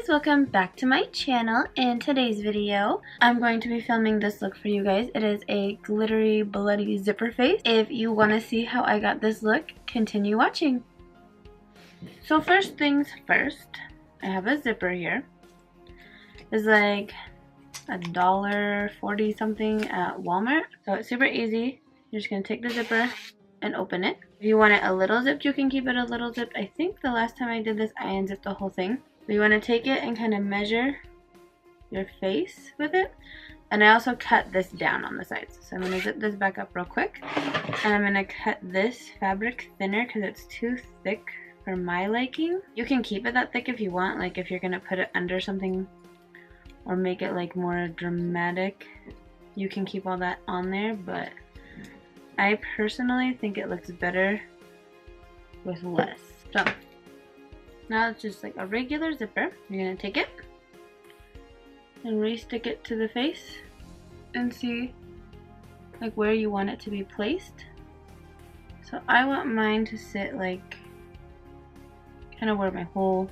guys, welcome back to my channel. In today's video, I'm going to be filming this look for you guys. It is a glittery, bloody zipper face. If you want to see how I got this look, continue watching. So first things first, I have a zipper here. It's like $1.40 something at Walmart. So it's super easy. You're just going to take the zipper and open it. If you want it a little zipped, you can keep it a little zipped. I think the last time I did this, I unzipped the whole thing. But you want to take it and kind of measure your face with it. And I also cut this down on the sides. So I'm going to zip this back up real quick. And I'm going to cut this fabric thinner because it's too thick for my liking. You can keep it that thick if you want. Like if you're going to put it under something or make it like more dramatic, you can keep all that on there. But I personally think it looks better with less. So now it's just like a regular zipper. You're gonna take it and re-stick it to the face and see like where you want it to be placed. So I want mine to sit like kind of where my whole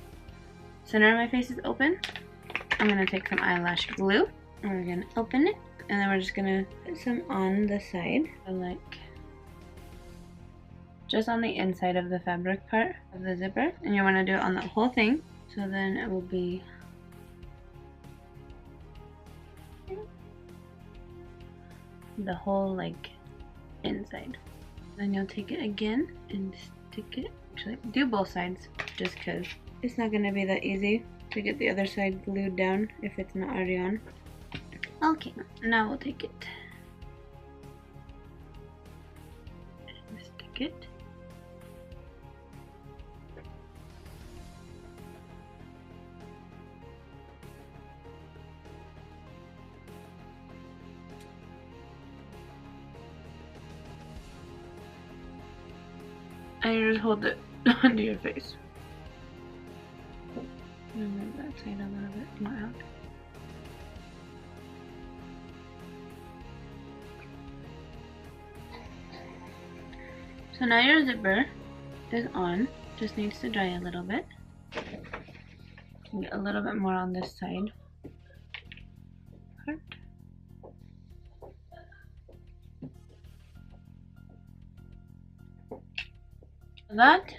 center of my face is open. I'm gonna take some eyelash glue and we're gonna open it. And then we're just gonna put some on the side, so like just on the inside of the fabric part of the zipper. And you wanna do it on the whole thing, so then it will be the whole like inside. Then you'll take it again and stick it. Actually, do both sides, just cause it's not gonna be that easy to get the other side glued down if it's not already on. Okay, now we'll take it and stick it. And you just hold it onto your face. And move that side a little bit more out. So now your zipper is on, just needs to dry a little bit. Get a little bit more on this side part. That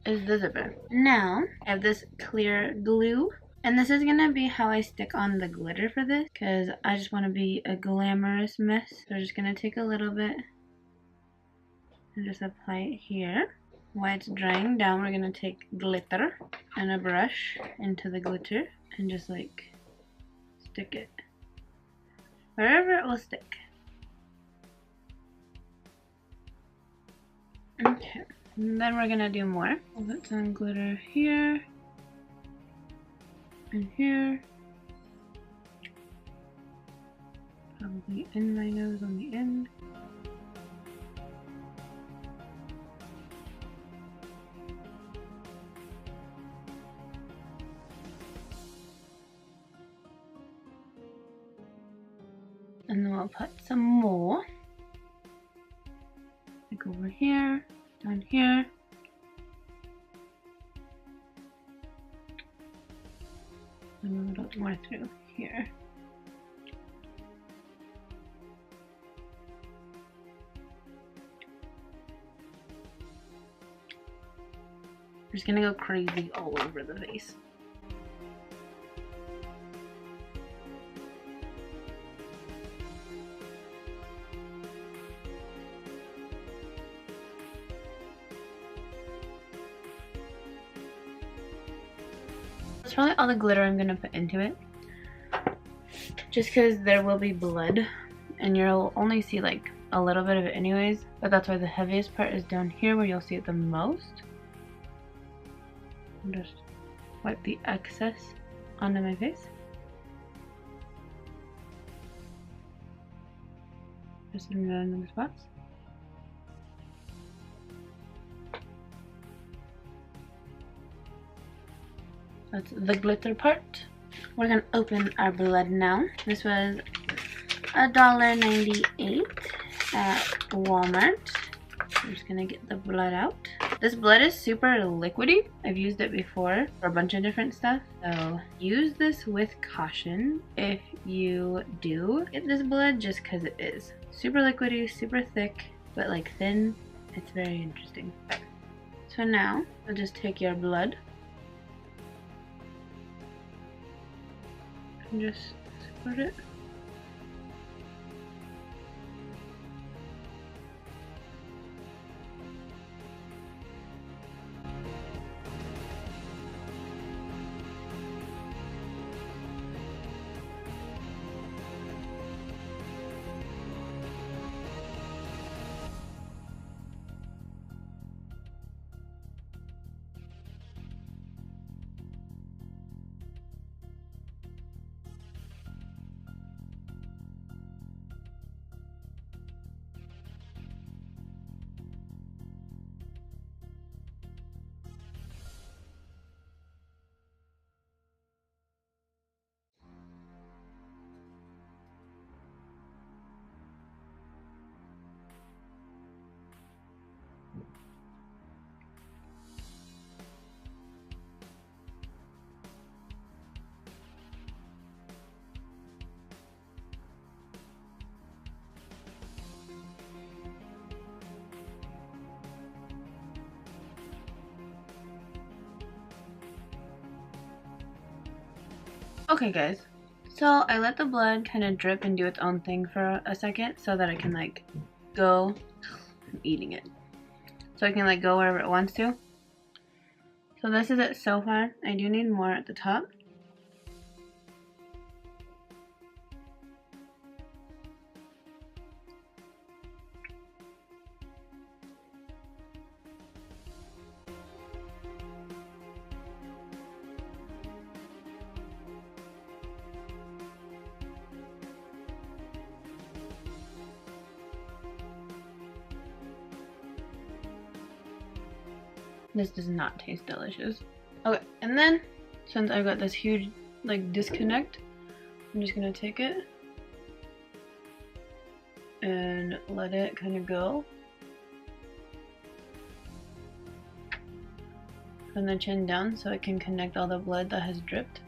is the zipper. Now I have this clear glue, and this is gonna be how I stick on the glitter for this, because I just want to be a glamorous mess. So I'm just gonna take a little bit and just apply it here. While it's drying down, we're gonna take glitter and a brush into the glitter and just like stick it wherever it will stick. Okay, and then we're gonna do more. We'll put some glitter here and here. Probably in my nose on the end. And then we'll put some more, like over here, down here. And a little more through here. I'm just gonna go crazy all over the face. That's probably all the glitter I'm gonna put into it, just because there will be blood and you'll only see like a little bit of it anyways, but that's why the heaviest part is down here where you'll see it the most. And just wipe the excess onto my face. Just in random spots. That's the glitter part. We're gonna open our blood now. This was $1.98 at Walmart. I'm just gonna get the blood out. This blood is super liquidy. I've used it before for a bunch of different stuff. So use this with caution if you do get this blood, just because it is super liquidy, super thick, but like thin. It's very interesting. Okay. So now I'll just take your blood and just squirt it. Okay guys, so I let the blood kind of drip and do its own thing for a second so that I can like go, I'm eating it, so I can like go wherever it wants to. So this is it so far. I do need more at the top. This does not taste delicious. Okay, and then since I've got this huge like disconnect, I'm just gonna take it and let it kind of go from the chin down so it can connect all the blood that has dripped.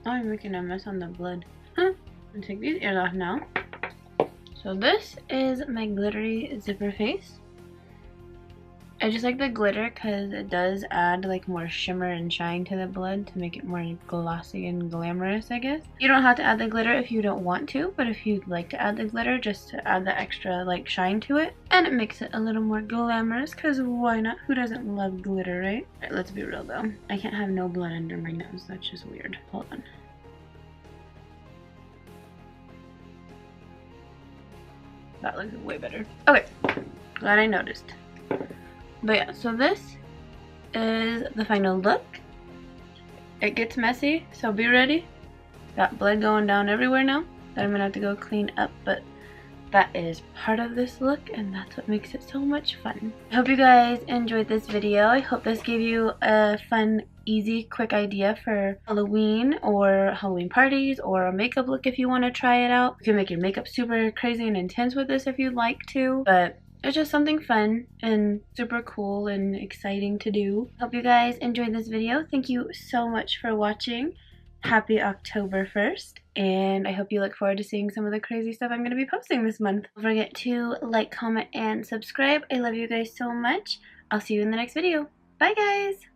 Oh, I'm making a mess on the blood. Huh? I'll take these ears off now. So this is my glittery zipper face. I just like the glitter because it does add like more shimmer and shine to the blood to make it more glossy and glamorous, I guess. You don't have to add the glitter if you don't want to, but if you'd like to add the glitter just to add the extra like shine to it, and it makes it a little more glamorous, because why not? Who doesn't love glitter, right? Alright, let's be real though. I can't have no blood under my nose. That's just weird. Hold on. That looks way better. Okay, glad I noticed. But yeah, so this is the final look. It gets messy, so be ready. Got blood going down everywhere now that I'm gonna have to go clean up, but that is part of this look, and that's what makes it so much fun. I hope you guys enjoyed this video. I hope this gave you a fun, easy, quick idea for Halloween or Halloween parties or a makeup look if you want to try it out. You can make your makeup super crazy and intense with this if you'd like to, but it's just something fun and super cool and exciting to do. Hope you guys enjoyed this video. Thank you so much for watching. Happy October 1st, and I hope you look forward to seeing some of the crazy stuff I'm going to be posting this month. Don't forget to like, comment, and subscribe. I love you guys so much. I'll see you in the next video. Bye guys!